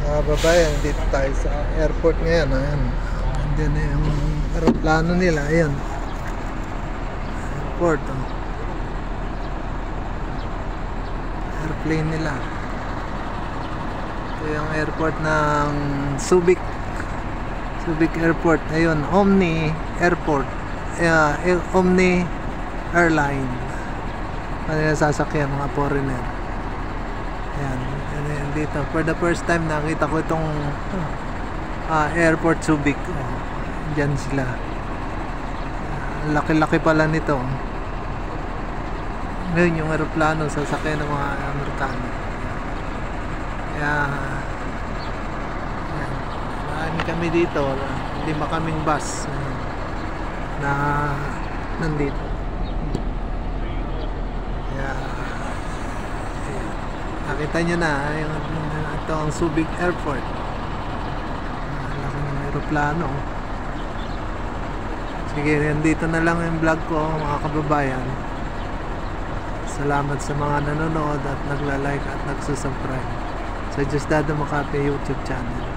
Mga babayan, dito tayo sa airport ngayon. Ayan. Andiyan na yung aeroplano nila. Ayan. Airport. Oh. Airplane nila. Ito yung airport ng Subic. Subic Airport. Ayun. Omni Airport. Omni Airline. Ano yung sasakyan mga foreigner. Ayan. Ayan dito. For the first time nakita ko itong airport Subic. Oh, dyan sila. Laki-laki pala nito. Ngayon yung aeroplano sasakyan ng mga Amerikano. Kaya ayan. Marami kami dito. 5 kaming bus na nandito. Kaya ayan. Nakita nyo na ito ang Subic Airport. Laki ng aeroplano. Sige, dito na lang yung vlog ko mga kababayan. Salamat sa mga nanonood at nagla-like at nagsusubscribe sa Just Dado Makati YouTube channel.